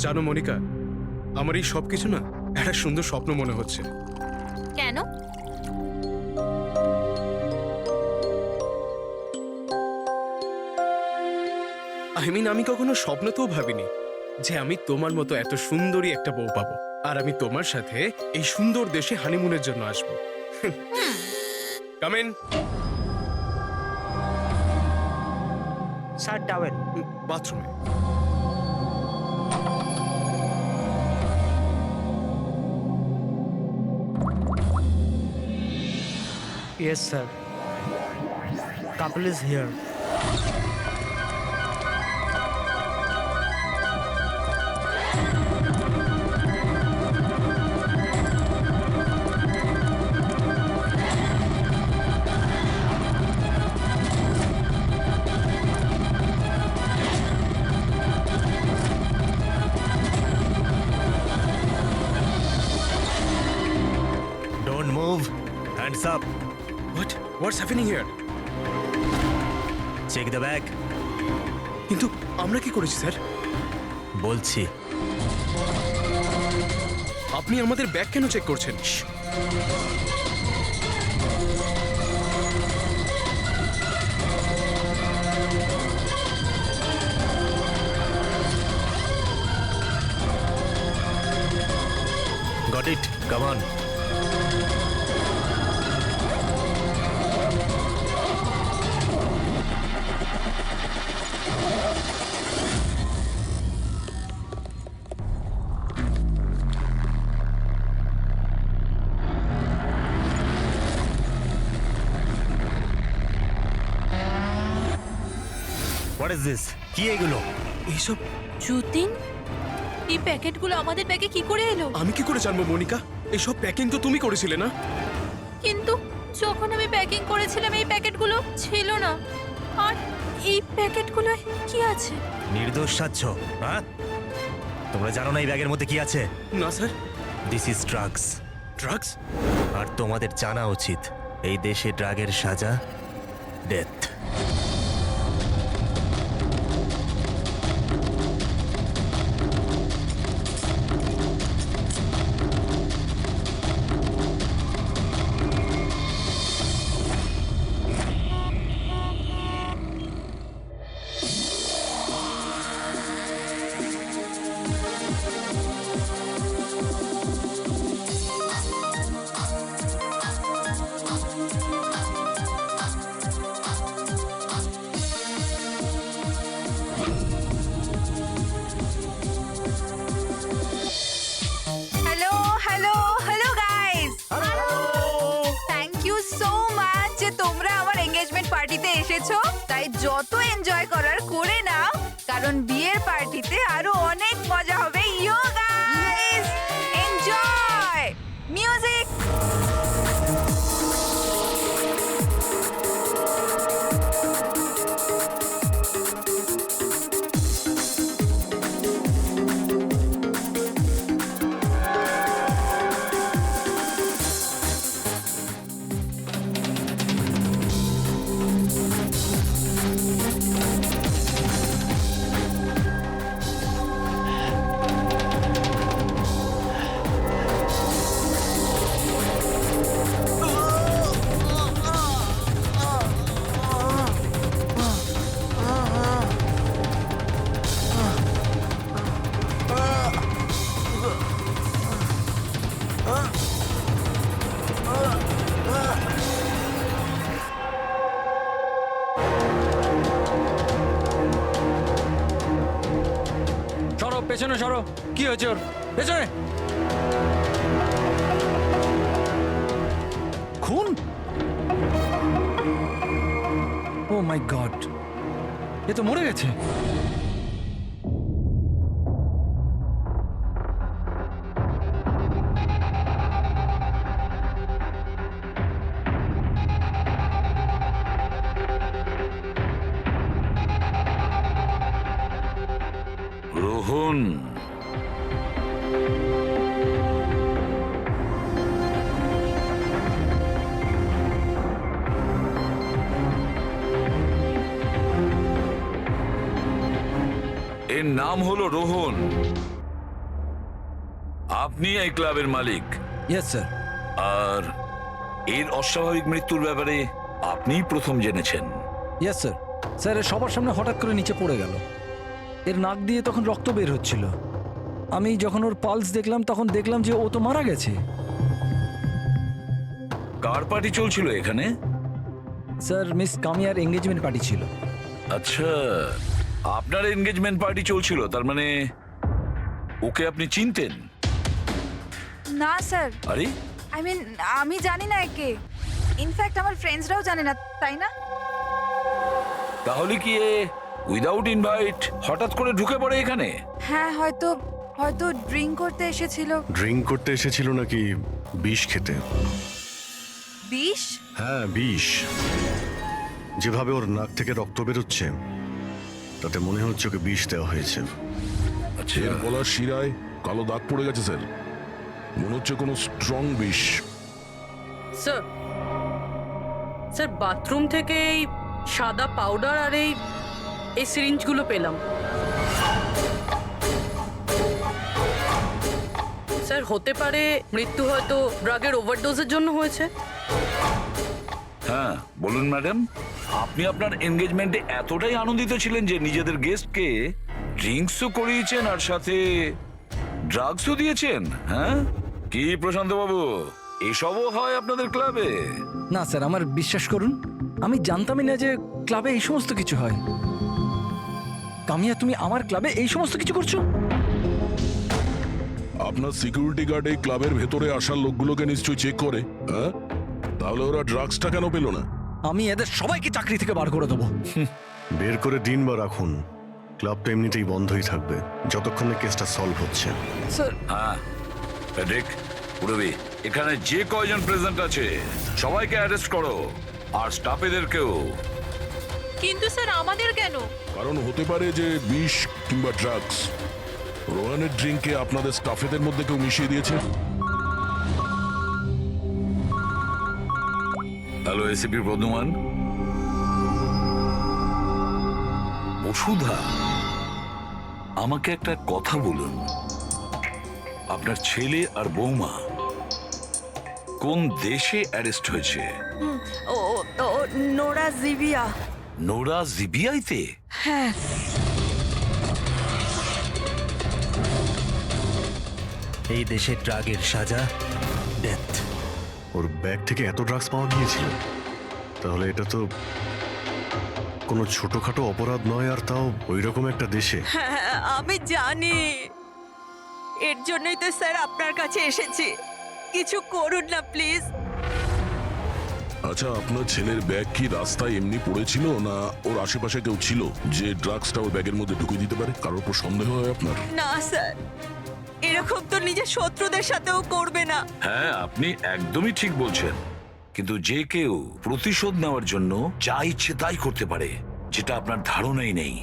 জানো মনিকা, আমার এই সবকিছু না একটা সুন্দর স্বপ্ন মনে হচ্ছে। কেন? আমি কখনো স্বপ্নতেও ভাবিনি যে আমি তোমার মতো এত সুন্দরী একটা বউ পাবো, আর আমি তোমার সাথে এই সুন্দর দেশে হানিমুনের জন্য আসবো। Come in. Sir towel. বাথরুমে। Yes, sir. Couple is here. Don't move. Hands up. What's happening here? Check the bag. কিন্তু আমরা কি করেছি স্যার? বলছি। আপনি আমাদের ব্যাগ কেন চেক করছেন? Got it. Come on. What is this? কি এগুলো? এইসব যতীন, এই প্যাকেটগুলো আমাদের ব্যাগে কি করে এলো? আমি কি করে জানবো মনিকা? এইসব প্যাকিং তো তুমি করেছিলে না? কিন্তু যখন আমি প্যাকিং করেছিলাম এই প্যাকেটগুলো ছিল না। আর এই প্যাকেটগুলোয় কি আছে? নির্দোষ সাচ্ছ, হ্যাঁ? তোমরা জানো না এই ব্যাগের মধ্যে কি আছে? না sir. This is drugs. Drugs? আর তোমাদের জানা উচিত এই দেশে ড্রাগের সাজা death. Hello hello hello guys, thank you so much যে তোমরা আমার এঙ্গেজমেন্ট পার্টিতে এসেছো। তাই যত এনজয় করার করে নাও, কারণ বিয়ের পার্টিতে আরো অনেক মজা হবে। ইয়ো গাইস, এনজয় মিউজিক। সরো, পেছনে সরো। কি হয়েছে ওর? পেছনে। খুন? ও মাই গড, এ তো মরে গেছে। রোহন, এর নাম হলো রোহন। আপনি এই ক্লাবের মালিক, Yes, sir. আর এর অস্বাভাবিক মৃত্যুর ব্যাপারে আপনিই প্রথম জেনেছেন। Yes, sir. স্যার এ সবার সামনে হঠাৎ করে নিচে পড়ে গেল। এর নাক দিয়ে তখন রক্ত বের হচ্ছিল। আমি যখন ওর পালস দেখলাম তখন দেখলাম যে ও তো মারা গেছে। কার পার্টি চলছিল এখানে? স্যার মিস কামিয়ার এঙ্গেজমেন্ট পার্টি ছিল। আচ্ছা, আপনার এনগেজমেন্ট পার্টি চলছিল, তার মানে ওকে আপনি চিনতেন? না স্যার, আরে আই মিন আমি জানি না একে। ইনফ্যাক্ট আমার ফ্রেন্ডসরাও জানে না, তাই না? তাহলে কি এ উইদাউট ইনভাইট হঠাৎ করে ঢুকে পড়ে এখানে? হ্যাঁ, হয়তো হয়তো ড্রিঙ্ক করতে এসেছিল। ড্রিঙ্ক করতে এসেছিল নাকি বিষ খেতে? বিষ? হ্যাঁ, বিষ। যেভাবে ওর নাক থেকে রক্ত বেরোচ্ছে তাতে মনে হচ্ছে ওকে বিষ দেওয়া হয়েছে। আচ্ছা, এর গলার শিরায় কালো দাগ পড়ে গেছে স্যার, মনে হচ্ছে কোনো স্ট্রং বিষ। স্যার স্যার বাথরুম থেকে এই সাদা পাউডার আর এই সিরিঞ্জগুলো পেলাম। স্যার হতে পারে মৃত্যু হয়তো ড্রাগের ওভারডোজের জন্য হয়েছে। হ্যাঁ বলুন ম্যাডাম, আপনি আপনার এনগেজমেন্টে এতটাই আনন্দিত ছিলেন যে নিজেদের গেস্টকে ড্রিঙ্কসও করিয়েছেন আর সাথে ড্রাগসও দিয়েছেন? হ্যাঁ কি প্রশান্ত বাবু, এসবও হয় আপনাদের ক্লাবে? না স্যার, আমার বিশ্বাস করুন, আমি জানতামই না যে ক্লাবে এই সমস্ত কিছু হয়। কামিয়া, তুমি আমার ক্লাবে এই সমস্ত কিছু করছো? আপনার সিকিউরিটি গার্ড এই ক্লাবের ভেতরে আসার লোকগুলোকে নিশ্চয়ই চেক করে, হ্যাঁ? তাহলে ওরা ড্রাগসটা কেন পেল না? আমি এদের সবাইকে চাকরি থেকে বার করে দেবো। বের করে দিন বা রাখুন, ক্লাবটা এমনিতেই বন্ধই থাকবে যতক্ষণ না কেসটা সলভ হচ্ছে। স্যার হ্যাঁ প্যাট্রিক, পুরবি, এখানে যে কয়জন প্রেজেন্ট আছে সবাইকে অ্যারেস্ট করো, আর স্টাফেদেরকেও। কিন্তু স্যার আমাদের কেন? কারণ হতে পারে যে বিষ কিংবা ড্রাগস রোহানের ড্রিঙ্কে আপনাদের স্টাফেদের মধ্যে কেউ মিশিয়ে দিয়েছে। Hello ACP Bardhaman. বসুধা, আমাকে একটা কথা বলুন, আপনার ছেলে আর বৌমা কোন দেশে অ্যারেস্ট হয়েছে? ও নোরা জিবিয়া। নোরা জিবিআইতে? হ্যাঁ। এই দেশে ড্রাগের সাজা ডেথ। ওর ব্যাগ থেকে এত ড্রাগস পাওয়া গিয়েছিল, তাহলে এটা তো কোনো ছোটখাটো অপরাধ নয়, আর তাও ওই রকম একটা দেশে। হ্যাঁ আমি জানি, এর জন্যই তো স্যার আপনার কাছে এসেছি। কিছু করুন না প্লিজ। আচ্ছা, আপনার ছেলের ব্যাগ কি রাস্তায় এমনি পড়েছিল, না ওর আশেপাশে কেউ ছিল যে ড্রাগসটা ওর ব্যাগের মধ্যে ঢুকিয়ে দিতে পারে? কারোর উপর সন্দেহ হয় আপনার? না স্যার, এরকম তো নিজের শত্রুদের সাথেও করবে না। হ্যাঁ আপনি একদমই ঠিক বলছেন, কিন্তু যে কেউ প্রতিশোধ নেওয়ার জন্য যা ইচ্ছে তাই করতে পারে, যেটা আপনার ধারণাই নেই।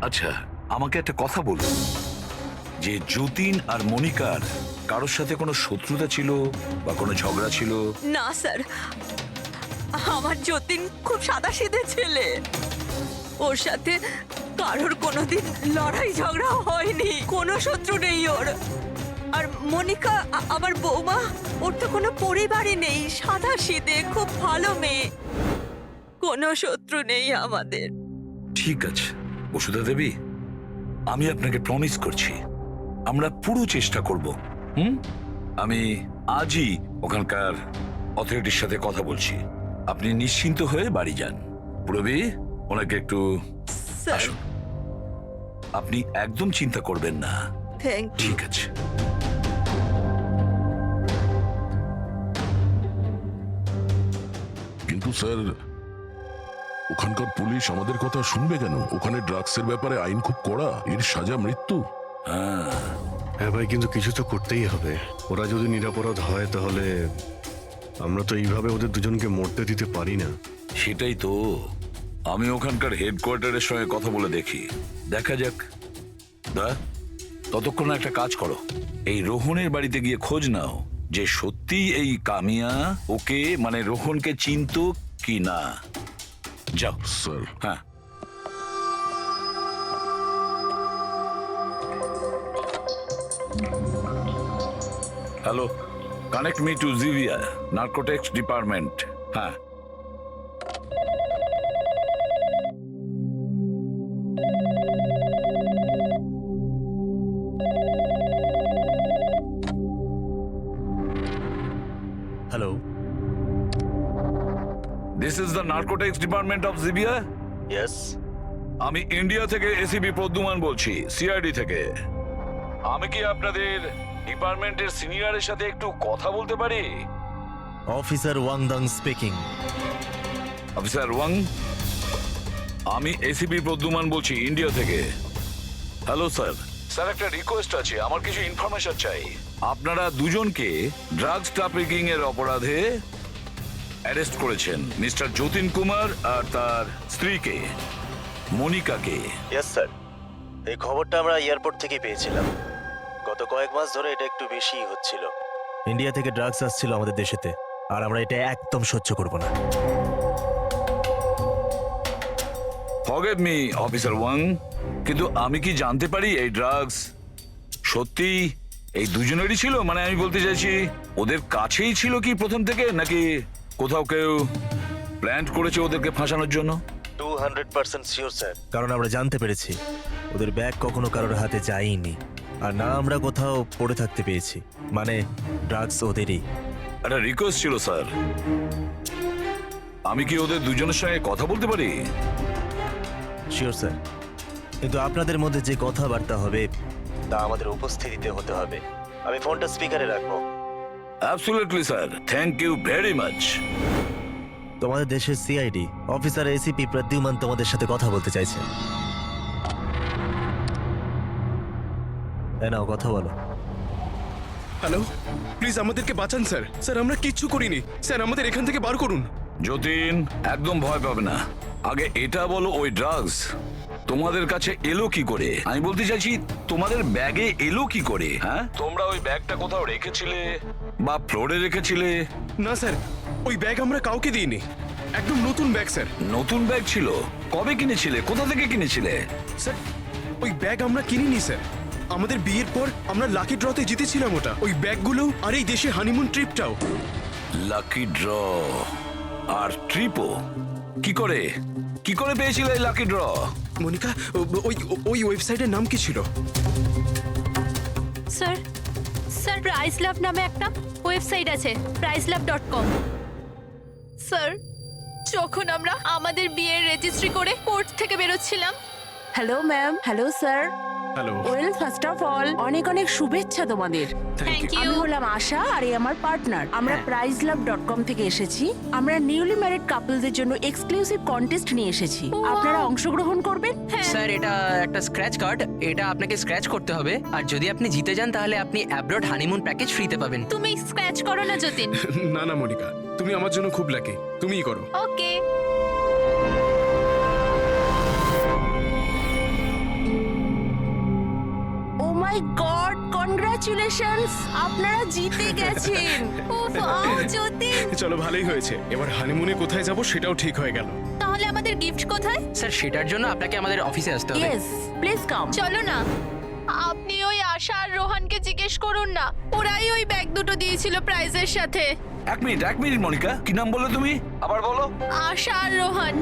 আচ্ছা আমাকে একটা কথা বলুন, যে যতীন আর মনিকার কারোর সাথে কোনো শত্রুতা ছিল বা কোনো ঝগড়া ছিল? না স্যার, আমার যতীন খুব সাদাসিধে ছেলে, ওর সাথে কারোর কোনোদিন লড়াই ঝগড়া হয়নি, কোনো শত্রু নেই ওর। আর মনিকা আমার বৌমা, ওর তো কোনো পরিবারই নেই, সাদাসিধে খুব ভালো মেয়ে, কোনো শত্রু নেই আমাদের। ঠিক আছে বসুধা দেবী, আমি আপনাকে প্রমিস করছি আমরা পুরো চেষ্টা করব। আমি আজই ওখানকার অথরিটির সাথে কথা বলছি, আপনি নিশ্চিন্ত হয়ে বাড়ি যান। পুরবি, ওনাকে একটু স্যার আসুন। আপনি একদম চিন্তা করবেন না, থ্যাংক ইউ। ঠিক আছে? কিন্তু স্যার, ওখানকার পুলিশ আমাদের কথা শুনবে কেন? ওখানে ড্রাগসের ব্যাপারে আইন খুব কড়া, এর সাজা মৃত্যু। হ্যাঁ ভাই, কিন্তু কিছু তো করতেই হবে। ওরা যদি নিরপরাধ হয় তাহলে আমরা তো এইভাবে ওদের দুজনকে মরতে দিতে পারি না। সেটাই তো, আমি ওখানকার হেডকোয়ার্টারের সঙ্গে কথা বলে দেখি, দেখা যাক। দা, ততক্ষণ একটা কাজ করো, এই রোহনের বাড়িতে গিয়ে খোঁজ নাও যে সত্যি এই কামিয়া ওকে মানে রোহনকে চিনতো কি না। যাও স্যার। হ্যাঁ। Hello, connect me to Zivia narcotics department. হ্যাঁ, hello, this is the narcotics department of Zivia. Yes. আমি ইন্ডিয়া থেকে এসিপি প্রদ্যুমান বলছি, সিআইডি থেকে। আমি কি আপনাদের ডিপার্টমেন্টের সিনিয়রের সাথে একটু কথা বলতে পারি? Officer Wangdang speaking. Officer Wang, আমি এসিপি প্রদ্যুমান বলছি ইন্ডিয়া থেকে। Hello sir. স্যার, একটা রিকোয়েস্ট আছে, আমার কিছু ইনফরমেশন চাই। আপনারা দুজনকে ড্রাগস ট্রাফিকিং এর অপরাধে অ্যারেস্ট করেছেন, মিস্টার যতীন কুমার আর তার স্ত্রীকে মনিকাকে। ইয়েস স্যার, এই খবরটা আমরা এয়ারপোর্ট থেকে পেয়েছিলাম। গত কয়েক মাস ধরে এটা একটু বেশিই হচ্ছিল। ইন্ডিয়া থেকে ড্রাগস আসছিল আমাদের দেশেতে, আর আমরা এটা একদম সহ্য করব না। ফরগেট মি অফিসার ওয়াং, কিন্তু আমি কি জানতে পারি এই ড্রাগস সত্যি এই দুজনেরই ছিল? মানে আমি বলতে চাইছি, ওদের কাছেই ছিল কি প্রথম থেকে, নাকি কোথাও কেউ প্ল্যান করেছে ওদেরকে ফাঁসানোর জন্য? 200% শিওর স্যার, কারণ আমরা জানতে পেরেছি ওদের ব্যাগ কখনো কারোর হাতে যায়নি, আর না আমরা কোথাও পড়ে থাকতে পেয়েছি। মানে ড্রাগস ওদেরই। একটা রিকোয়েস্ট ছিল স্যার, আমি কি ওদের দুজনের সঙ্গে কথা বলতে পারি? শিওর স্যার, কিন্তু আপনাদের মধ্যে যে কথাবার্তা হবে তা আমাদের উপস্থিতিতে হতে হবে। আমি ফোনটা স্পিকারে রাখবো। Absolutely sir, thank you very much. তোমাদের দেশের সিআইডি অফিসার এসিপি প্রদ্যুমান তোমাদের সাথে কথা বলতে চাইছেন। নাও কথা বলো। হ্যালো, প্লিজ আমাদেরকে বাঁচান স্যার। স্যার, আমরা কিচ্ছু করিনি স্যার, আমাদের এখান থেকে বার করুন। যতীন, একদম ভয় পাবে না। আগে এটা বলো, ওই ড্রাগস তোমাদের কাছে এলো কি করে? আমি বলতে চাইছি, তোমাদের ব্যাগে এলো কি করে? হ্যাঁ, তোমরা ওই ব্যাগটা কোথাও রেখেছিলে বা ফ্লোরে রেখেছিলে? না স্যার, ওই ব্যাগ আমরা কাউকে দিইনি, একদম নতুন ব্যাগ স্যার। নতুন ব্যাগ ছিল? কবে কিনেছিলে? কোথা থেকে কিনেছিলে? স্যার, ওই ব্যাগ আমরা কিনিনি স্যার। আমাদের বিয়ের পর আমরা লাকি ড্রতে জিতেছিলাম ওটা, ওই ব্যাগগুলো আর এই দেশে হানিমুন ট্রিপটাও। লাকি ড্র আর ট্রিপও? কি করে পেয়েছিলে এই লাকি ড্র? মনিকা, ওই ওয়েবসাইটের নাম কি ছিল? স্যার, স্যার প্রাইস লাভ নামে একটা ওয়েবসাইট আছে, pricelove.com। স্যার, যখন আমরা আমাদের বিয়ের রেজিস্ট্রি করে কোর্ট থেকে বেরোচ্ছিলাম। Hello ma'am. Hello sir. Hello. Well, first of all অনেক অনেক শুভেচ্ছা তোমাদের। থ্যাংক আমি ইউ। হলাম আশা, আর এই আমার পার্টনার। আমরা pricelove.com থেকে এসেছি। আমরা নিউলি ম্যারিড কাপলদের জন্য এক্সক্লুসিভ কন্টেস্ট নিয়ে এসেছি। আপনারা অংশগ্রহণ করবেন? স্যার, এটা একটা স্ক্র্যাচ কার্ড, এটা আপনাকে স্ক্র্যাচ করতে হবে, আর যদি আপনি জিতে যান তাহলে আপনি অ্যাব্রড হানিমুন প্যাকেজ ফ্রিতে পাবেন। তুমি স্ক্র্যাচ করো না যতীন। না না মনিকা, তুমি আমার জন্য খুব লাকি, তুমিই করো। ওকে। ও মাই গড, কনগ্রাচুলেশনস, আপনারা জিতে গেছেন। উফ, আও যতীন। চলো, ভালোই হয়েছে। এবার হানিমুনে কোথায় যাব সেটাও ঠিক হয়ে গেল। তাহলে আমাদের গিফট কোথায়? স্যার, সেটার জন্য আপনাকে আমাদের অফিসে আসতে হবে। Yes, please come. চলো না, আপনি ওই আশা আর রোহানকে জিজ্ঞেস করুন না, ওরাই ওই ব্যাগ দুটো দিয়েছিল প্রাইজের সাথে। এক মিনিট মনিকা, কি নাম বললে তুমি? আবার বলো। আশা আর রোহান।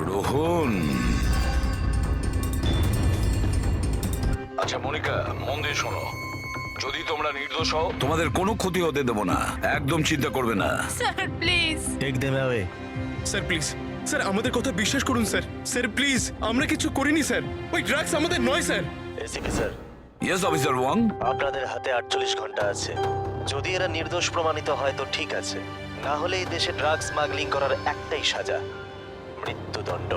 রোহন। আচ্ছা মনিকা, মন দিয়ে শোনো, যদি তোমরা নির্দোষ হও তোমাদের কোনো ক্ষতি হতে দেবো না, একদম চিন্তা করবে না। Sir please. Take them away. Sir please, sir আমাদের কথা বিশ্বাস করুন স্যার। স্যার প্লিজ, আমরা কিছু করিনি স্যার, ওই ড্রাগস আমাদের নয় sir. ACP sir. Yes officer Wang. আপনাদের হাতে 48 ঘন্টা আছে। যদি এরা নির্দোষ প্রমাণিত হয় তো ঠিক আছে, না হলে এই দেশে ড্রাগস স্মাগলিং করার একটাই সাজা, মৃত্যুদণ্ড।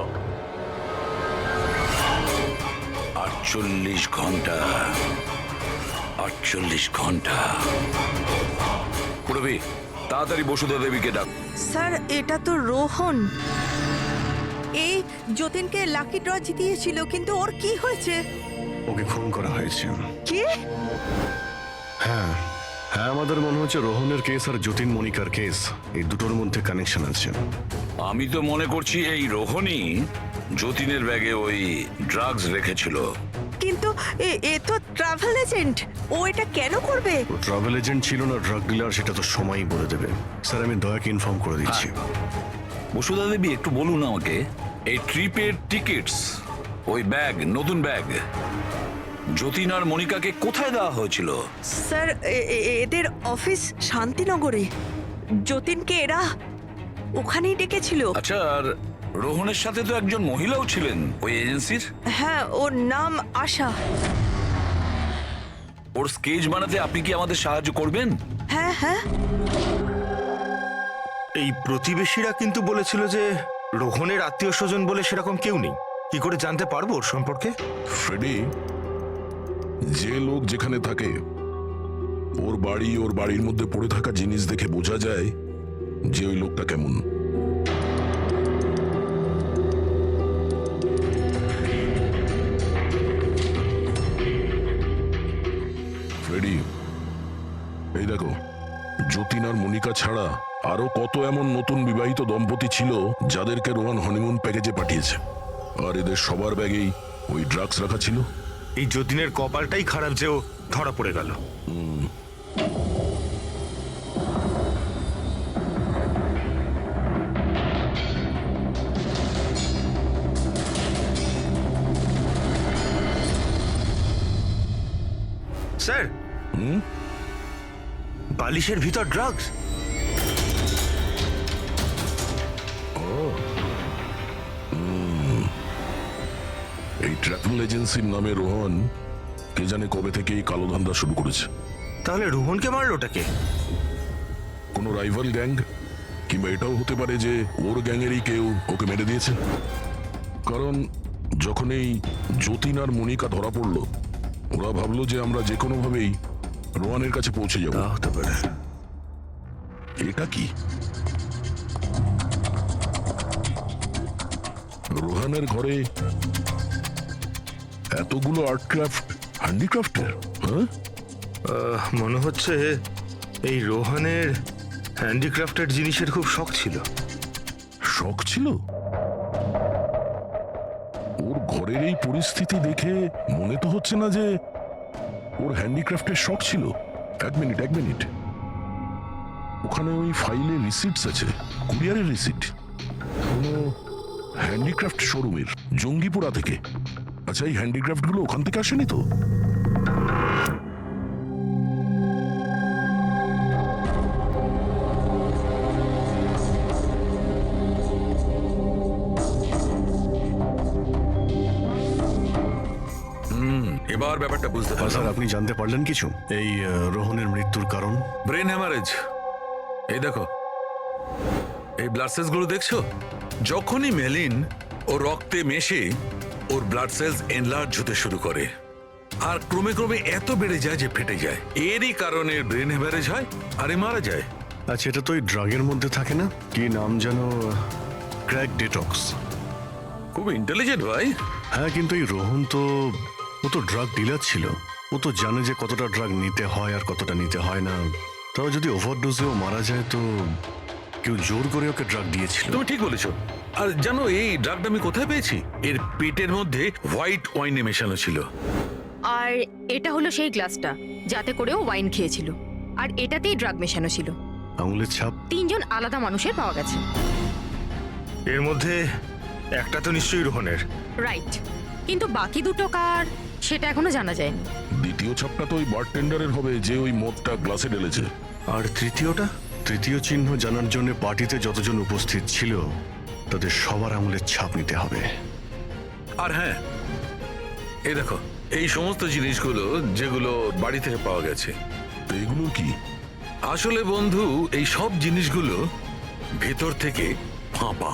48 ঘন্টা। 48 ঘন্টা। পুরবি, তাড়াতাড়ি বসুধা দেবীকে ডাক। স্যার, এটা তো রোহন। এই যতীনকে লাকি ড্র জিতিয়েছিল, কিন্তু ওর কি হয়েছে? ওকে খুন করা হয়েছে। কি? হ্যাঁ, আমাদের মনে হচ্ছে রোহনের কেস আর যতীন মনিকার কেস, এই দুটোর মধ্যে কানেকশন আছে। আমি তো মনে করছি এই রোহনই যতীনের ব্যাগে ওই ড্রাগস রেখেছিল। কিন্তু এ তো ট্রাভেল এজেন্ট। ও এটা কেন করবে? ট্রাভেল এজেন্ট ছিল না ড্রাগ ডিলার সেটা তো সময়ই বলে দেবে। স্যার আমি দয়াকে ইনফর্ম করে দিচ্ছি। বসুধা দেবী একটু বলুন আমাকে, এই ট্রিপের টিকিটস, ওই ব্যাগ, নতুন ব্যাগ, যতীন আর মনিকাকে কোথায় দেওয়া হয়েছিল? স্যার এদের অফিস শান্তিনগরে। যতীনকে এরা ওখানেই ডেকেছিল। আচ্ছা, আর রোহনের সাথে তো একজন মহিলাও ছিলেন ওই এজেন্সির। হ্যাঁ, ওর নাম আশা। ওর স্কেচ বানাতে আপনি কি আমাদের সাহায্য করবেন? হ্যাঁ হ্যাঁ। এই প্রতিবেশীরা কিন্তু বলেছিল যে রোহনের আত্মীয় স্বজন বলে সেরকম কেউ নেই। কি করে জানতে পারবো ওর সম্পর্কে? ফ্রেডি, যে লোক যেখানে থাকে ওর বাড়ির মধ্যে পড়ে থাকা জিনিস দেখে বোঝা যায় যে ওই লোকটা কেমন। ফ্রেডি, এই দেখো, যতীন আর মনিকা ছাড়া আরো কত এমন নতুন বিবাহিত দম্পতি ছিল যাদেরকে রোহন হনিমুন প্যাকেজে পাঠিয়েছে, আর এদের সবার ব্যাগেই ওই ড্রাগস রাখা ছিল। এই যতীনের কপালটাই খারাপ যে ও ধরা পড়ে গেল। স্যার, বালিশের ভিতর ড্রাগস। এই ট্রাভেল এজেন্সির নামে রোহন কে জানে কবে থেকে এই কালো ধান্দা শুরু করেছে। তাহলে রোহনকে মারলোটাকে? কোনো রাইভাল গ্যাং, কিংবা এটাও হতে পারে যে ওর গ্যাংয়েরই কেউ ওকে মেরে দিয়েছে। কারণ যখন এই যতীন আর মনিকা ধরা পড়লো, ওরা ভাবলো যে আমরা যে কোনো ভাবেই রোহানের কাছে পৌঁছে যাবো। হতে পারে। এটা কি? রোহানের ঘরে এতগুলো আর্টক্রাফট, হ্যান্ডিক্রাফটের। হ্যাঁ, মনে হচ্ছে এই রোহনের হ্যান্ডিক্রাফটেড জিনিসের খুব শখ ছিল। শখ ছিল? ওর ঘরের এই পরিস্থিতি দেখে মনে তো হচ্ছে না যে ওর হ্যান্ডিক্রাফটের শখ ছিল। এক মিনিট, ওখানে ওই ফাইলে রিসিটস আছে, কুরিয়ারের রিসিট, কোনো হ্যান্ডিক্রাফট শোরুমের, জঙ্গিপুরা থেকে। আচ্ছা, এই হ্যান্ডিক্রাফট গুলো ওখান থেকে আসেনি তো? এবার ব্যাপারটা বুঝতে স্যার পারলাম। আপনি জানতে পারলেন কিছু এই রোহনের মৃত্যুর কারণ? Brain haemorrhage. এই দেখো, এই ব্লাড সেলস গুলো দেখছো? যখনই মেলিন ও রক্তে মেশে ওর ব্লাড সেলস এনলার্জ হতে শুরু করে, আর ক্রমে ক্রমে এত বেড়ে যায় যে ফেটে যায়। এরই কারণে ব্রেন হ্যামারেজ হয় আর এ মারা যায়। আচ্ছা, এটা তো ওই ড্রাগের মধ্যে থাকে না? কি নাম যেন? Crack detox. খুব ইন্টেলিজেন্ট ভাই। হ্যাঁ, কিন্তু এই রোহন তো, ও তো ড্রাগ ডিলার ছিল। ও তো জানে যে কতটা ড্রাগ নিতে হয় আর কতটা নিতে হয় না। তাও যদি ওভারডোজেও মারা যায় তো কেউ জোর করে ওকে ড্রাগ দিয়েছিল। তুমি ঠিক বলেছো। আর জানো এই ড্রাগটা আমি কোথায় পেয়েছি? এর পেটের মধ্যে হোয়াইট ওয়াইনে মেশানো ছিল। আর এটা হলো সেই গ্লাসটা যাতে করেও ওয়াইন খেয়েছিল, আর এটাতেই ড্রাগ মেশানো ছিল। আঙুলের ছাপ 3 জন আলাদা মানুষের পাওয়া গেছে। এর মধ্যে একটা তো নিশ্চয়ই রোহনের। রাইট, কিন্তু বাকি দুটো কার সেটা এখনো জানা যায়নি। দ্বিতীয় ছাপটা তো ওই বারটেন্ডারের হবে যে ওই মদটা গ্লাসে ঢেলেছে। আর তৃতীয়টা? তৃতীয় চিহ্ন জানার জন্য পার্টিতে যতজন উপস্থিত ছিল তাদের সবার আঙুলের ছাপ নিতে হবে। আর হ্যাঁ, এই দেখো, এই সমস্ত জিনিসগুলো যেগুলো বাড়ি থেকে পাওয়া গেছে। তো এগুলো কি? আসলে বন্ধু, এই সব জিনিসগুলো ভেতর থেকে ফাঁপা।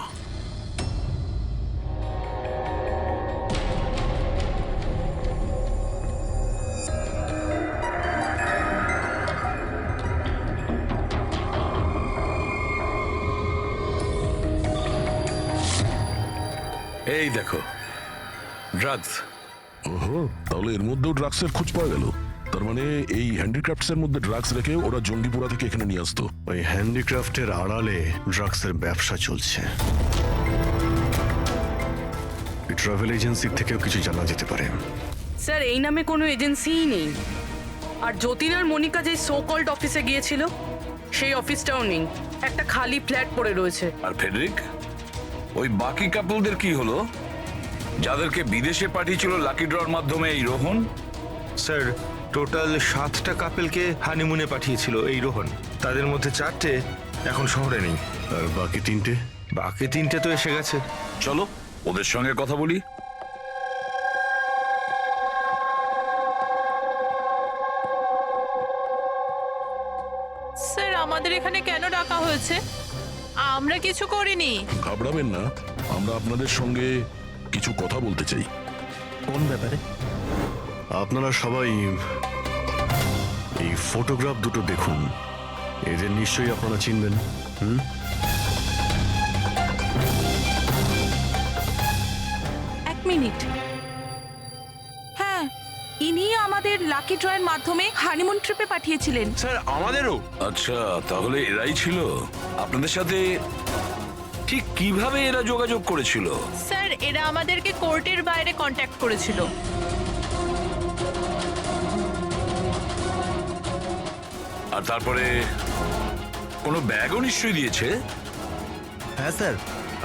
এই দেখো, ড্রাগস। ওহো, তাহলে এর মধ্যেও ড্রাগসের খোঁজ পাওয়া গেল। তার মানে এই হ্যান্ডিক্রাফটসের মধ্যে ড্রাগস রেখে ওরা জঙ্গিপুরা থেকে এখানে নিয়ে আসতো। ওই হ্যান্ডিক্রাফটের আড়ালে ড্রাগসের ব্যবসা চলছে। ট্রাভেল এজেন্সি থেকেও কিছু জানা যেতে পারে। স্যার এই নামে কোনো এজেন্সিই নেই। আর যতীন আর মনিকা যে সো কল্ড অফিসে গিয়েছিল সেই অফিসটাও নেই, একটা খালি ফ্ল্যাট পড়ে রয়েছে। আর ফেডরিক, ওই বাকি কাপলদের কি হলো যাদেরকে বিদেশে পাঠিয়েছিল লাকি ড্রর মাধ্যমে এই রোহন? স্যার, টোটাল 7টা কাপেলকে হানিমুনে পাঠিয়েছিল এই রোহন। তাদের মধ্যে 4টে এখন শহরে নেই। আর বাকি 3টে? বাকি 3টে তো এসে গেছে। চলো ওদের সঙ্গে কথা বলি। স্যার আমাদের এখানে কেন ডাকা হয়েছে? আমরা কিছু করিনি। ঘাবড়াবেন না, আমরা আপনাদের সঙ্গে কিছু কথা বলতে চাই। কোন ব্যাপারে? আপনারা সবাই এই ফটোগ্রাফ দুটো দেখুন। এদের নিশ্চয়ই আপনারা চিনবেন। এক মিনিট। হ্যাঁ, ইনি আমাদের লাকি ড্রয়ের মাধ্যমে হানিমুন ট্রিপে পাঠিয়েছিলেন। স্যার, আমাদেরও। আচ্ছা, তাহলে এরাই ছিল আপনাদের সাথে। ঠিক কিভাবে এরা যোগাযোগ করেছিল? স্যার এরা আমাদেরকে কোর্টের বাইরে কন্ট্যাক্ট করেছিল। আর তারপরে কোনো ব্যাগও নিশ্চয়ই দিয়েছে। হ্যাঁ স্যার,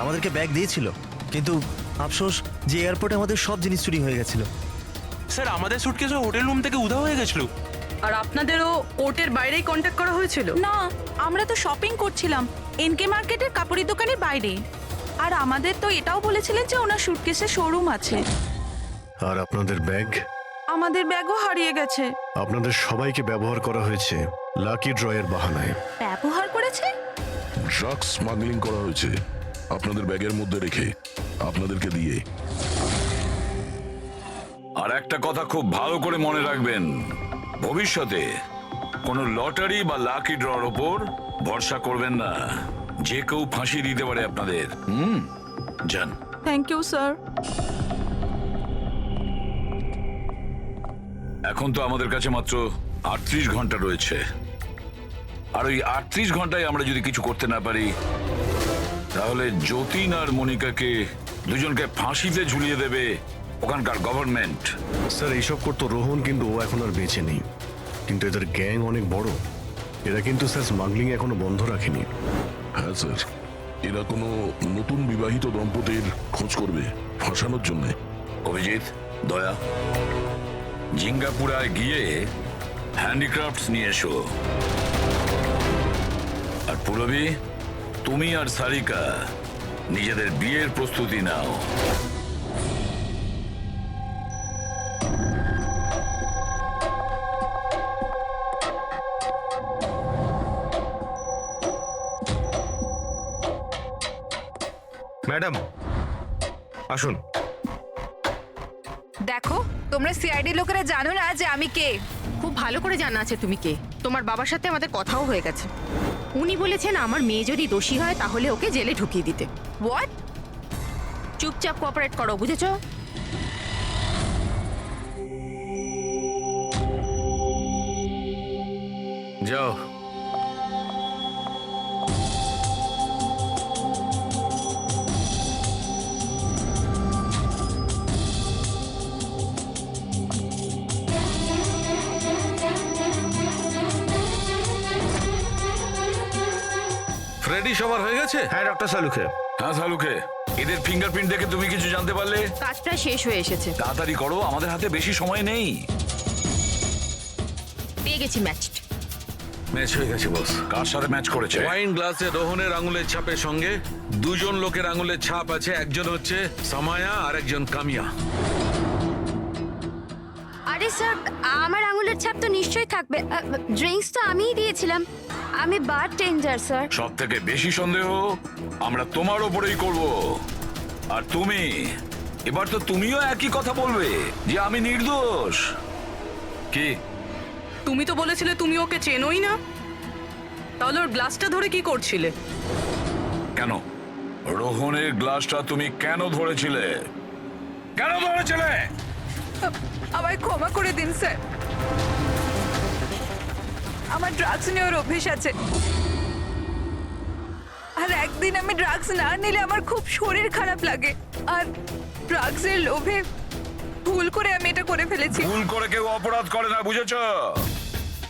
আমাদেরকে ব্যাগ দিয়েছিল, কিন্তু আফসোস যে এয়ারপোর্টে আমাদের সব জিনিস চুরি হয়ে গেছিল। স্যার আমাদের সুটকেসও হোটেল রুম থেকে উধাও হয়ে গেছিল। আর আপনাদেরও কোর্টের বাইরেই কন্ট্যাক্ট করা হয়েছিল? না, আমরা তো শপিং করছিলাম এনকে মার্কেটের কাপড়ি দোকানের বাইরে। আর আমাদের তো এটাও বলেছিলেন যে ওনার সুটকেসের শোরুম আছে। আর আপনাদের ব্যাগ? আমাদের ব্যাগও হারিয়ে গেছে। আপনাদের সবাইকে ব্যবহার করা হয়েছে লাকি ড্রয়ের বাহানায়। ব্যবহার করেছে? ড্রাগস স্মাগলিং করা হয়েছে আপনাদের ব্যাগের মধ্যে রেখে, আপনাদেরকে দিয়ে। আর একটা কথা খুব ভালো করে মনে রাখবেন, ভবিষ্যতে কোনো লটারি বা লাকি ড্রর ওপর ভরসা করবেন না। যে কেউ ফাঁসি দিতে পারে আপনাদের। যান। Thank you sir. এখন তো আমাদের কাছে মাত্র 38 ঘন্টা রয়েছে। আর ওই 38 ঘন্টায় আমরা যদি কিছু করতে না পারি, তাহলে যতীন আর মনিকাকে দুজনকে ফাঁসিতে ঝুলিয়ে দেবে ওখানকার গভর্নমেন্ট। স্যার এইসব করতো রোহন, কিন্তু ও এখন আর বেঁচে নেই। কিন্তু এদের গ্যাং অনেক বড়। এরা কিন্তু স্যার স্মাগলিং এখনো বন্ধ রাখেনি। হ্যাঁ স্যার, এরা কোনো নতুন বিবাহিত দম্পতির খোঁজ করবে ফাঁসানোর জন্য। অভিজিৎ, দয়া, জিঙ্গাপুরায় গিয়ে হ্যান্ডিক্রাফটস নিয়ে এসো। আর পুরবী, তুমি আর সারিকা নিজেদের বিয়ের প্রস্তুতি নাও। ম্যাডাম আসুন। দেখো, তোমরা সিআইডি লোকেরা জানো না যে আমি কে। খুব ভালো করে জানা আছে তুমি কে। তোমার বাবার সাথে আমাদের কথাও হয়ে গেছে। উনি বলেছেন আমার মেয়ে যদি দোষী হয় তাহলে ওকে জেলে ঢুকিয়ে দিতে। হোয়াট? চুপচাপ কোঅপারেট করো, বুঝেছো? যাও। ফ্রেডি সবার হয়ে গেছে? হ্যাঁ ডক্টর সালুখে। হ্যাঁ সালুখে, এদের ফিঙ্গারপ্রিন্ট দেখে তুমি কিছু জানতে পারলে? কাজটা শেষ হয়ে এসেছে। তাড়াতাড়ি করো, আমাদের হাতে বেশি সময় নেই। পেয়ে গেছি ম্যাচ। ম্যাচ হয়ে গেছে বস। কার সাথে ম্যাচ করেছে? ওয়াইন গ্লাসে রোহনের আঙুলের ছাপের সঙ্গে দুজন লোকের আঙুলের ছাপ আছে। একজন হচ্ছে সামায়া আর একজন কামিয়া। আরে স্যার, আমার আঙুলের ছাপ তো নিশ্চয়ই থাকবে। ড্রিঙ্কস তো আমিই দিয়েছিলাম। আমি বারটেন্ডার স্যার। সব থেকে বেশি সন্দেহ আমরা তোমার ওপরেই করব। আর তুমি, এবার তো তুমিও একই কথা বলবে যে আমি নির্দোষ। কি? তুমি তো বলেছিলে তুমি ওকে চেনোই না, তাহলে ওর গ্লাসটা ধরে কি করছিলে? কেন রোহনের গ্লাসটা তুমি কেন ধরেছিলে? কেন ধরেছিলে? আমায় ক্ষমা করে দিন স্যার। আমার ড্রাগস নেওয়ার অভ্যেস আছে। আর একদিন আমি ড্রাগস না নিলে আমার খুব শরীর খারাপ লাগে। আর ড্রাগসের লোভে ভুল করে আমি এটা করে ফেলেছি। ভুল করে কেউ অপরাধ করে না, বুঝেছো?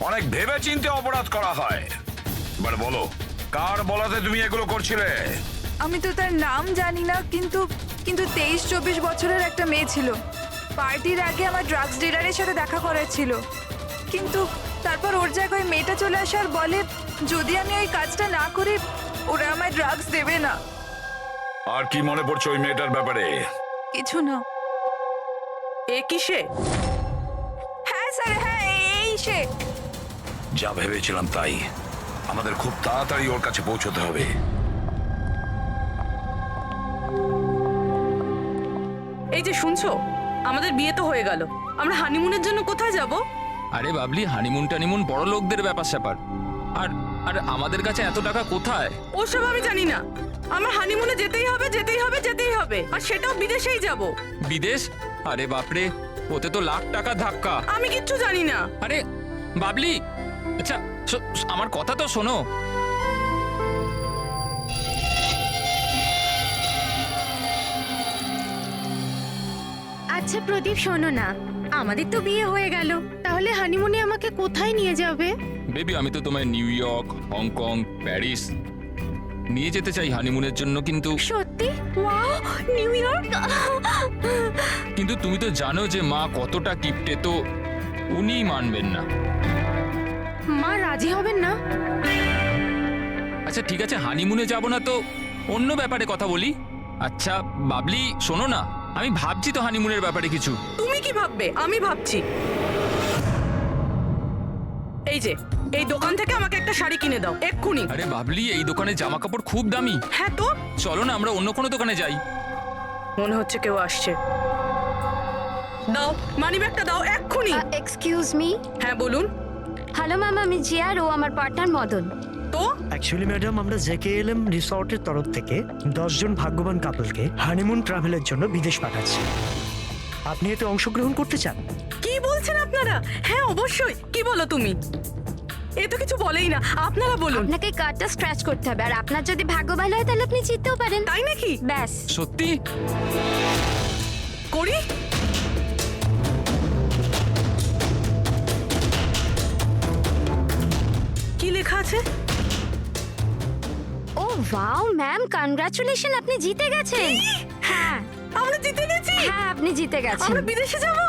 অনেক ভেবে চিন্তে অপরাধ করা হয়। এবার বলো, কার বলাতে তুমি এগুলো করছিলে? আমি তো তার নাম জানি না, কিন্তু 23-24 বছরের একটা মেয়ে ছিল। পার্টির আগে আমার ড্রাগস ডিলারের সাথে দেখা করার ছিল, কিন্তু তারপর ওর জায়গায় মেয়েটা চলে আসে আর বলে যদি আমি ওই কাজটা না করি ওরা আমায় ড্রাগস দেবে না। আর কি মনে পড়ছে ওই মেয়েটার ব্যাপারে? কিছু না। এ কি সে? হ্যাঁ স্যার, হ্যাঁ এই সে। যা ভেবেছিলাম তাই। আমাদের খুব তাড়াতাড়ি ওর কাছে পৌঁছতে হবে। এই যে শুনছো, আমাদের বিয়ে তো হয়ে গেল, আমরা হানিমুনের জন্য কোথায় যাব? আরে বাবলি, হানিমুন টানিমুন বড় লোকদের ব্যাপার স্যাপার। আর আর আমাদের কাছে এত টাকা কোথায়? ওসব আমি জানি না। আমার হানিমুনে যেতেই হবে, যেতেই হবে, যেতেই হবে, আর সেটাও বিদেশেই যাব। বিদেশ? আরে বাপরে, ওতে তো লাখ টাকা ধাক্কা। আমি কিচ্ছু জানি না। আরে বাবলি, আচ্ছা আমার কথা তো শোনো। আচ্ছা প্রদীপ, শোনো না, আমাদের তো বিয়ে হয়ে গেল, তাহলে হানিমুনে আমাকে কোথায় নিয়ে যাবে? বেবি, আমি তো তোমায় নিউ ইয়র্ক, হংকং, প্যারিস নিয়ে যেতে চাই হানিমুনের জন্য, কিন্তু সত্যি? Wow, new York! কিন্তু তুমি তো জানো যে মা কতটা কিপটে, তো উনিই মানবেন না। মা রাজি হবেন না? আচ্ছা ঠিক আছে, হানিমুনে যাব না তো অন্য ব্যাপারে কথা বলি। আচ্ছা বাবলি শোনো না, আমি ভাবছি তো হানিমুনের ব্যাপারে কিছু। তুমি কি ভাববে? আমি ভাবছি। এই যে এই দোকান থেকে আমাকে একটা শাড়ি কিনে দাও এক্ষুনি। আরে বাবলি, এই দোকানে জামা কাপড় খুব দামি। হ্যাঁ তো চলো না আমরা অন্য কোনো দোকানে যাই। মনে হচ্ছে কেউ আসছে। দাও মানিব্যাগটা, দাও এক্ষুনি। Excuse me. হ্যাঁ বলুন। হ্যালো ম্যাম, আমি জিয়া আর ও আমার পার্টনার মদন। তো অ্যাকচুয়ালি ম্যাডাম, আমরা জেকেএলএম রিসর্টের তরফ থেকে 10 জন ভাগ্যবান কাপলকে হানিমুন ট্রাভেলের জন্য বিদেশ পাঠাচ্ছি। আপনি এতে অংশগ্রহণ করতে চান? কি বলছেন আপনারা? হ্যাঁ অবশ্যই। কি বলো তুমি? এ তো কিছু বলেই না। আপনারা বলুন। আপনাকে কার্ডটা স্ক্র্যাচ করতে হবে, আর আপনার যদি ভাগ্য ভালো হয় তাহলে আপনি জিততেও পারেন। তাই নাকি? ব্যাস। সত্যি? করি। কি লেখা আছে? ও ওয়াও ম্যাম, কনগ্রাচুলেশন, আপনি জিতে গেছেন। হ্যাঁ আমরা জিতে গেছি। হ্যাঁ, আপনি জিতে গেছেন। আমরা বিদেশে যাব?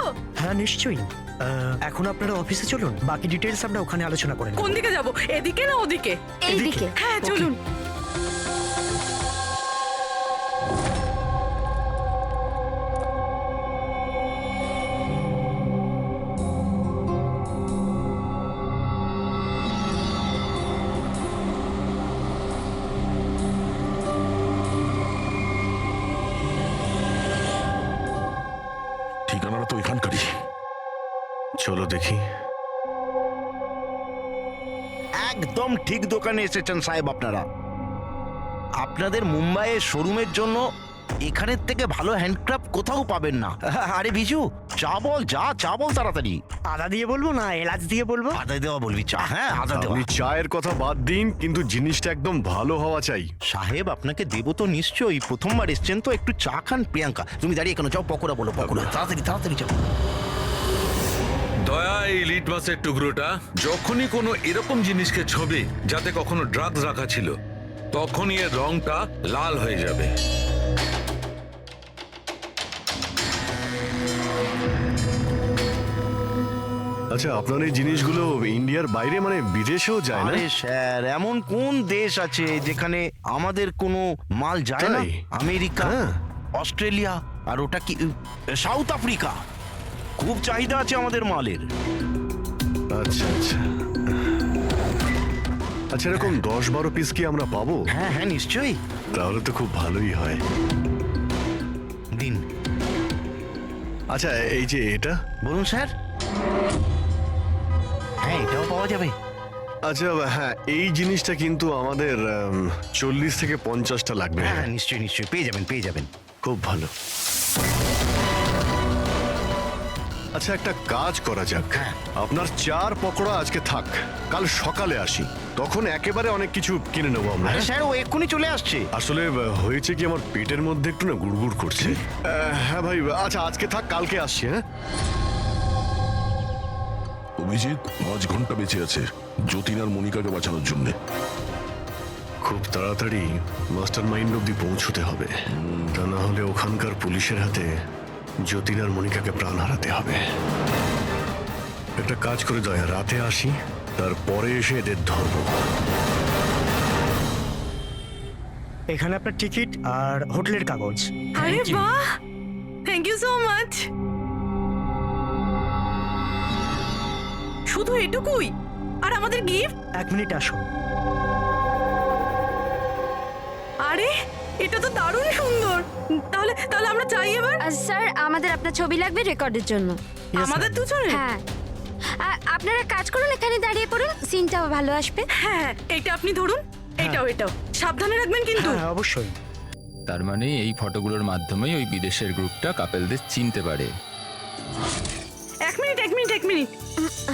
হ্যাঁ নিশ্চয়ই। এখন আপনারা অফিসে চলুন, বাকি ডিটেলস আমরা ওখানে আলোচনা করে নেব। কোন দিকে যাব? এদিকে না ওদিকে? এইদিকে। হ্যাঁ চলুন। ঠিকানাটা তো এখানকারই। চলো দেখি। একদম ঠিক দোকানে এসেছেন সাহেব আপনারা। আপনাদের মুম্বাইয়ের শোরুমের জন্য এখানের থেকে ভালো হ্যান্ডক্রাফট কোথাও পাবেন না। আরে বিজু, চা বল, চা বল তাড়াতাড়ি। আদা দিয়ে বলবো না এলাচ দিয়ে বলবো? আদা দেওয়া বলবি চা? হ্যাঁ আদা দেওয়া। আপনি চায়ের কথা বাদ দিন, কিন্তু জিনিসটা একদম ভালো হওয়া চাই। সাহেব আপনাকে দেবো তো নিশ্চয়ই, প্রথমবার এসছেন তো, একটু চা খান। প্রিয়াঙ্কা তুমি দাঁড়িয়ে কেন? যাও পকোড়া বলো, পকোড়া তাড়াতাড়ি যাও। দয়া, এই লিটমাসের টুকরোটা যখনই কোনো এরকম জিনিসকে ছবি যাতে কখনো ড্রাগস রাখা ছিল, তখনই এর রংটা লাল হয়ে যাবে। আচ্ছা, আপনার এই জিনিসগুলো ইন্ডিয়ার বাইরে মানে বিদেশেও যায় না? আরে স্যার, এমন কোন দেশ আছে যেখানে আমাদের কোনো মাল যায় না? তাই? আমেরিকা, অস্ট্রেলিয়া, আর ওটা কি সাউথ আফ্রিকা। খুব চাহিদা আছে আমাদের মালের। আচ্ছা আচ্ছা আচ্ছা, এরকম 10-12 পিস কি আমরা পাবো? হ্যাঁ হ্যাঁ নিশ্চয়ই। তাহলে তো খুব ভালোই হয়। দিন। আচ্ছা, এই যে এটা বলুন স্যার। হ্যাঁ এটাও পাওয়া যাবে। আচ্ছা হ্যাঁ, এই জিনিসটা কিন্তু আমাদের 40 থেকে 50টা লাগবে। হ্যাঁ নিশ্চয়ই পেয়ে যাবেন। খুব ভালো। আচ্ছা একটা কাজ করা যাক, আপনার 4 পকোড়া আজকে থাক, কাল সকালে আসি, তখন একেবারে অনেক কিছু কিনে নেবো আমরা। আরে স্যার ও এক্ষুনি চলে আসছে। আসলে হয়েছে কি আমার পেটের মধ্যে একটু না গুড়গুড় করছে। হ্যাঁ ভাই, আচ্ছা আজকে থাক, কালকে আসছি। হ্যাঁ অভিজিৎ 5 ঘন্টা বেঁচে আছে যতীন আর মনিকাকে বাঁচানোর জন্য। খুব তাড়াতাড়ি মাস্টার মাইন্ড অব্দি পৌঁছতে হবে, তা না হলে ওখানকার পুলিশের হাতে যতীন আর মনিকাকে প্রাণ হারাতে হবে। একটা কাজ করে দয়া, রাতে আসি, তারপরে এসে এদের ধরবো। এখানে আপনার টিকিট আর হোটেলের কাগজ। আরে বাহ, থ্যাংক ইউ সো মাচ। শুধু এটুকুই? আর আমাদের গিফট? 1 মিনিট আসুন। আরে এটা তো দারুণ সুন্দর। তাহলে তাহলে আমরা চাই এবার। স্যার আমাদের আপনার ছবি লাগবে রেকর্ডের জন্য। আমাদের দুজনে? হ্যাঁ, আপনারা কাজ করুন, এখানে দাঁড়িয়ে পড়ুন, সিনটাও ভালো আসবে। হ্যাঁ, এইটা আপনি ধরুন, এটাও সাবধানে রাখবেন কিন্তু। হ্যাঁ অবশ্যই। তার মানে এই ফটোগুলোর মাধ্যমেই ওই বিদেশের গ্রুপটা কাপেলদের চিনতে পারে। এক মিনিট।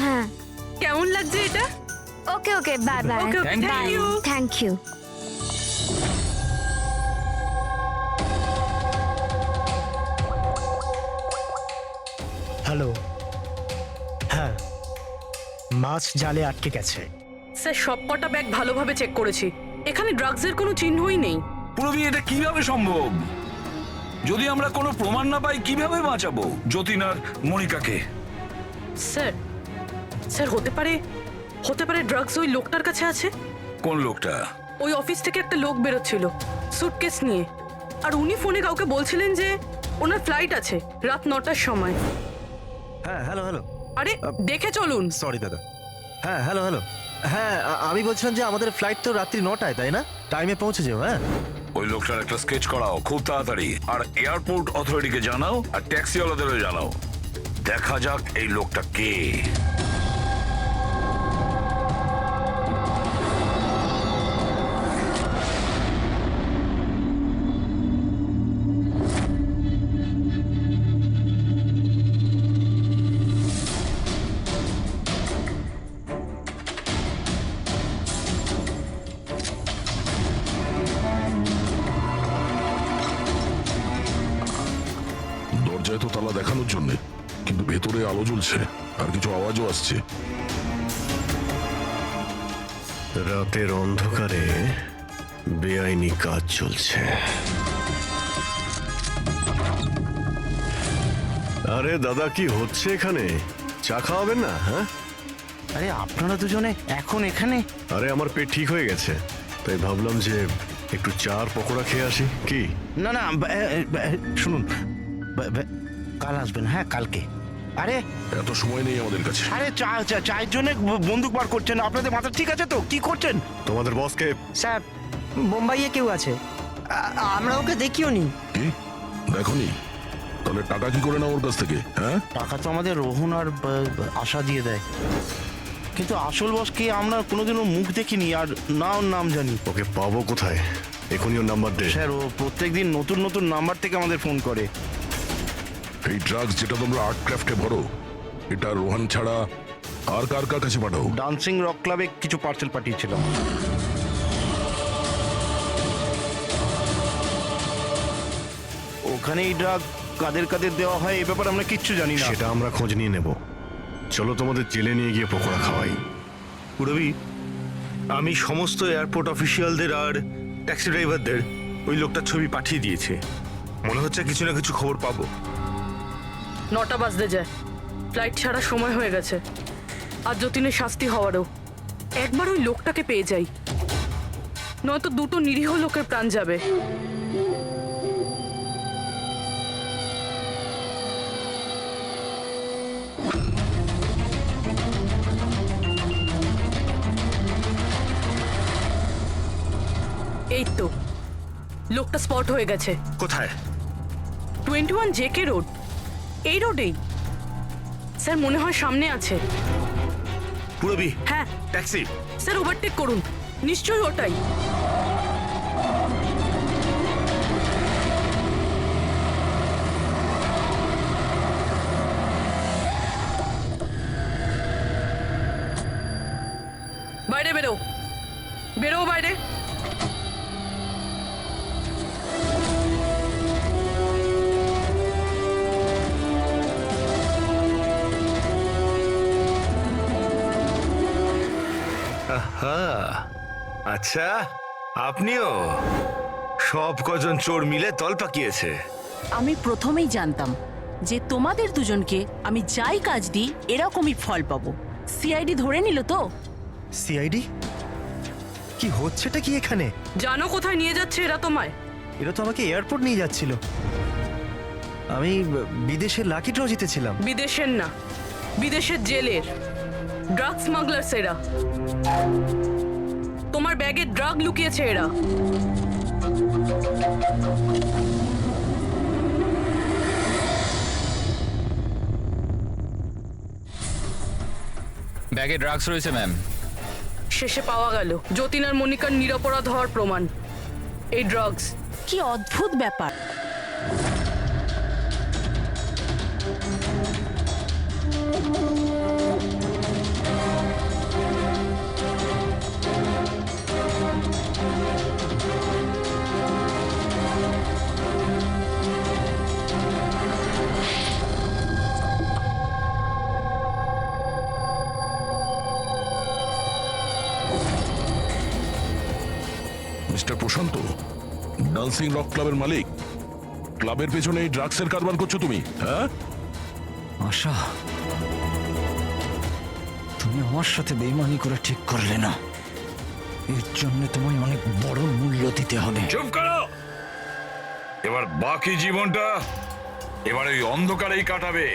হ্যাঁ, কেমন লাগছে এটা? Okay okay, bye bye. Okay, Thank you. Thank you. Hello. হ্যাঁ, মাছ জালে আটকে গেছে। স্যার সবকটা ব্যাগ ভালোভাবে চেক করেছি, এখানে ড্রাগসের কোনো চিহ্নই নেই। পুরবি এটা কিভাবে সম্ভব? যদি আমরা কোনো প্রমাণ না পাই কিভাবে বাঁচাবো যতীন আর মনিকাকে? স্যার হতে পারে ড্রাগস ওই লোকটার কাছে আছে। কোন লোকটা? ওই অফিস থেকে একটা লোক বেরোচ্ছিল সুটকেস নিয়ে, আর উনি ফোনে কাউকে বলছিলেন যে ওনার ফ্লাইট আছে রাত 9টার সময়। হ্যাঁ হ্যালো হ্যালো। আরে দেখে চলুন। সরি দাদা। হ্যাঁ হ্যালো হ্যালো। হ্যাঁ আমি বলছিলাম যে আমাদের ফ্লাইট তো রাত্রি 9টায়, তাই না? টাইমে পৌঁছে যাও। হ্যাঁ ওই লোকটার একটা স্কেচ করাও খুব তাড়াতাড়ি, আর এয়ারপোর্ট অথরিটিকে জানাও, আর ট্যাক্সিওয়ালাদেরও জানাও। দেখা যাক এই লোকটা কে। দরজায় তো তালা দেখানোর জন্য, কিন্তু ভেতরে আলো জ্বলছে আর কিছু আওয়াজও আসছে। রাতের অন্ধকারে বেআইনি কাজ চলছে। আরে দাদা, কি হচ্ছে এখানে? চা খাওয়াবেন না? হ্যাঁ, আরে আপনারা দুজনে এখন এখানে? আরে আমার পেট ঠিক হয়ে গেছে, তাই ভাবলাম যে একটু চার পকোড়া খেয়ে আসি। কি? না না, শুনুন, কাল আসবেন। হ্যাঁ কালকে। আরে এত সময় নেই আমাদের কাছে। আরে চায়ের জন্য বন্দুক বার করছেন? আপনাদের মাথা ঠিক আছে তো? কি করছেন? তোমাদের বসকে? স্যার মুম্বাইয়ে কেউ আছে, আমরা ওকে দেখিও নি। কি দেখনি? তাহলে টাকা কি করে না ওর কাছ থেকে? হ্যাঁ, টাকা তো আমাদের রোহন আর আশা দিয়ে দেয়, কিন্তু আসল বসকে আমরা কোনোদিনও মুখ দেখিনি, আর না ওর নাম জানি। ওকে পাবো কোথায়? এখনই ওর নাম্বার দে। স্যার ও প্রত্যেকদিন নতুন নতুন নাম্বার থেকে আমাদের ফোন করে। এই ড্রাগস যেটা তোমরা আর্ট ক্রাফটে ভরো, এটা রোহন ছাড়া আর কার কার কাছে পাঠাও? ডান্সিং রক ক্লাবে কিছু পার্সেল পাঠিয়েছিলাম। ওখানে এই ড্রাগ কাদের কাদের দেওয়া হয় এই ব্যাপারে আমরা কিচ্ছু জানি না। সেটা আমরা খোঁজ নিয়ে নেব। চলো তোমাদের জেলে নিয়ে গিয়ে পকোড়া খাওয়াই। পুরবি, আমি সমস্ত এয়ারপোর্ট অফিসিয়ালদের আর ট্যাক্সি ড্রাইভারদের ওই লোকটার ছবি পাঠিয়ে দিয়েছে। মনে হচ্ছে কিছু না কিছু খবর পাবো। 9টা বাজতে যায়, ফ্লাইট ছাড়ার সময় হয়ে গেছে, আর যতীনের শাস্তি হওয়ারও। একবার ওই লোকটাকে পেয়ে যাই, নয়তো দুটো নিরীহ লোকের প্রাণ যাবে। এই তো লোকটা স্পট হয়ে গেছে। কোথায়? 21 জেকে রোড, এই রোডেই। স্যার মনে হয় সামনে আছে। পুরবি, হ্যাঁ ট্যাক্সি। স্যার ওভারটেক করুন, নিশ্চয়ই ওটাই। আচ্ছা, আপনিও? সব কজন চোর মিলে তল পাকিয়েছে। আমি প্রথমেই জানতাম যে তোমাদের দুজনকে আমি যাই কাজ দিই এরকমই ফল পাবো। সিআইডি ধরে নিল তো? সিআইডি? কি হচ্ছেটা কি এখানে? জানো কোথায় নিয়ে যাচ্ছে এরা তোমায়? এরা তো আমাকে এয়ারপোর্ট নিয়ে যাচ্ছিল। আমি বিদেশের লাকি ড্র জিতেছিলাম। বিদেশের না, বিদেশের জেলের ড্রাগ স্মাগলার্স এরা। তোমার ব্যাগে ড্রাগ লুকিয়েছে এরা। ব্যাগে ড্রাগস রয়েছে ম্যাম। শেষে পাওয়া গেল যতীন আর মনিকার নিরপরাধ হওয়ার প্রমাণ। এই ড্রাগস। কি অদ্ভুত ব্যাপার। মিস্টার প্রশান্ত, ডান্সিং রক ক্লাবের মালিক, ক্লাবের পেছনে এই ড্রাগসের কারবার করছো তুমি, হ্যাঁ? আশা, তুমি আমার সাথে বেইমানি করে ঠিক করলে না। এর জন্য তোমায় অনেক বড় মূল্য দিতে হবে। চুপ করো। এবার বাকি জীবনটা এবার ওই অন্ধকারেই কাটাবে,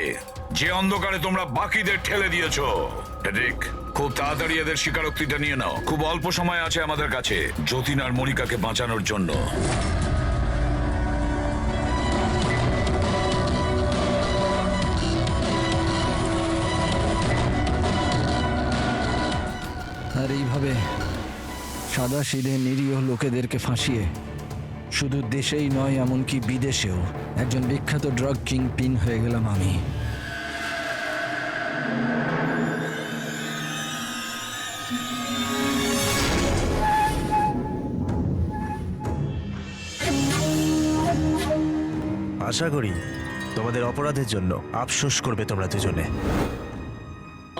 যে অন্ধকারে তোমরা বাকিদের ঠেলে দিয়েছো। ঠিক, খুব তাড়াতাড়ি এদের স্বীকারোক্তিটা নিয়ে নাও। খুব অল্প সময় আছে আমাদের কাছে যতীন আর মনিকাকে বাঁচানোর জন্য। আর এইভাবে সাদা সিধে নিরীহ লোকেদেরকে ফাঁসিয়ে শুধু দেশেই নয় এমনকি বিদেশেও একজন বিখ্যাত ড্রাগ কিং পিন হয়ে গেলাম আমি। আশা করি তোমাদের অপরাধের জন্য আফসোস করবে তোমরা দুজনে।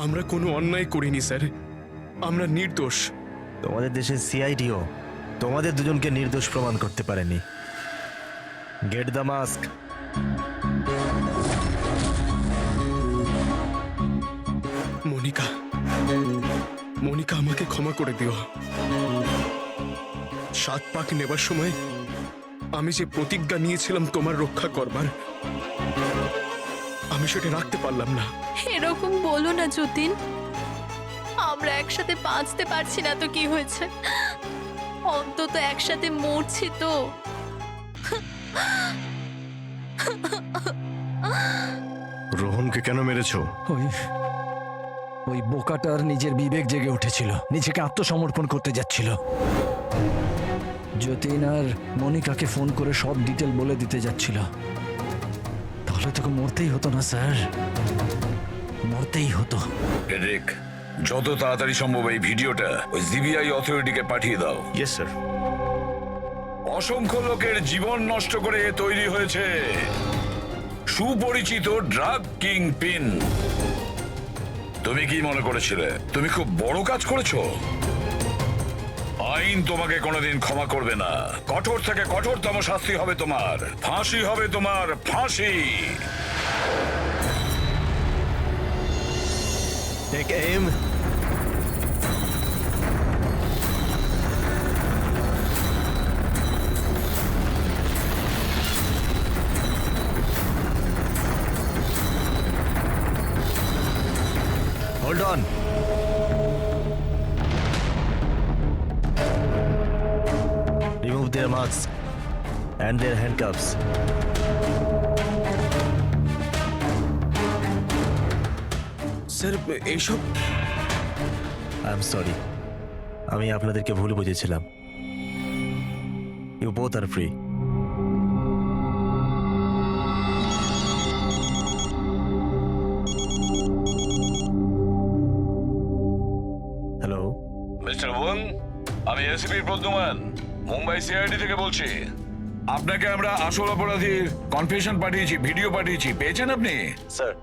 আমরা কোনো অন্যায় করিনি স্যার, আমরা নির্দোষ। তোমাদের দেশের সিআইডিও তোমাদের দুজনকে নির্দোষ প্রমাণ করতে পারেনি। Get the mask. Monica, Monica আমাকে ক্ষমা করে দিও। 7 পাক নেবার সময় আমি যে প্রতিজ্ঞা নিয়েছিলাম তোমার রক্ষা করবার, আমি সেটা রাখতে পারলাম না। এরকম বলো না যতীন, আমরা একসাথে বাঁচতে পারছি না তো কি হয়েছে, অন্তত একসাথে মরছি তো। রোহনকে কেন মেরেছো? ওই বোকাটার নিজের বিবেক জেগে উঠেছিল, নিজেকে আত্মসমর্পণ করতে যাচ্ছিল। যতীন আর মনিকাকে ফোন করে সব ডিটেল বলে দিতে যাচ্ছিল। তাহলে তোকে মরতেই হতো না স্যার, মরতেই হতো। এরিক, যত তাড়াতাড়ি সম্ভব এই ভিডিওটা ওই সিবিআই অথরিটিকে পাঠিয়ে দাও। Yes sir. অসংখ্য লোকের জীবন নষ্ট করে তৈরি হয়েছে সুপরিচিত ড্রাগ কিং পিন। তুমি কি মনে করেছিলে তুমি খুব বড় কাজ করেছো? আইন তোমাকে কোনোদিন ক্ষমা করবে না। কঠোর থেকে কঠোরতম শাস্তি হবে তোমার, ফাঁসি হবে তোমার, ফাঁসি। Take aim. Hold on. Remove their masks and their handcuffs. Sir এইসব আই এম সরি, আমি আপনাদেরকে ভুল বুঝেছিলাম। You both are free. Hello mister Wang, আমি এসপি প্রদ্যুমান, মুম্বাই সিআইডি থেকে বলছি। আপনাকে আমরা আসল অপরাধীর কনফেশন পাঠিয়েছি, ভিডিও পাঠিয়েছি, পেয়েছেন আপনি? স্যার,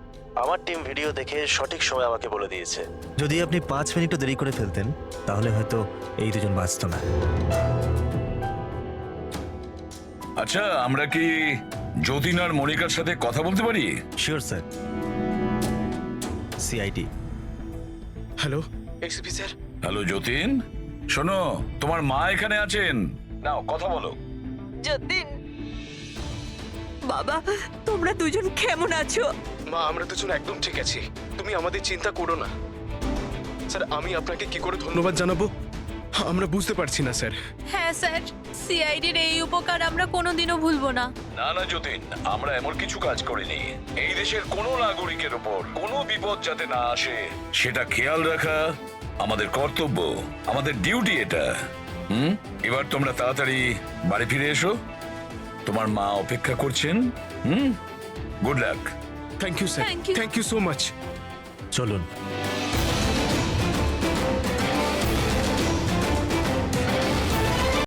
আমার টিম ভিডিও দেখে সঠিক সময় আমাকে বলে দিয়েছে যদি আপনি 5 মিনিটও দেরি করে ফেলতেন তাহলে হয়তো এই দুজন বাঁচত না। আচ্ছা আমরা কি যতীন আর মনিকার সাথে কথা বলতে পারি? Sure sir. CID. Hello XP sir. Hello Jatin, শোনো তোমার মা এখানে আছেন, নাও কথা বলো। যতীন, বাবা তোমরা দুজন কেমন আছো? মা আমরা দুজন একদম ঠিক আছি, তুমি আমাদের চিন্তা করো না। স্যার আমি আপনাকে কি করে ধন্যবাদ জানাবো আমরা বুঝতে পারছি না স্যার। হ্যাঁ স্যার, সিআইডির এই উপকার আমরা কোনোদিনও ভুলবো না। না না যতীন, আমরা এমন কিছু কাজ করিনি। এই দেশের কোনো নাগরিকের উপর কোনো বিপদ যাতে না আসে সেটা খেয়াল রাখা আমাদের কর্তব্য, আমাদের ডিউটি এটা। এবার তোমরা তাড়াতাড়ি বাড়ি ফিরে এসো, তোমার মা অপেক্ষা করছেন। Good luck. Thank you sir, thank you so much. চলুন।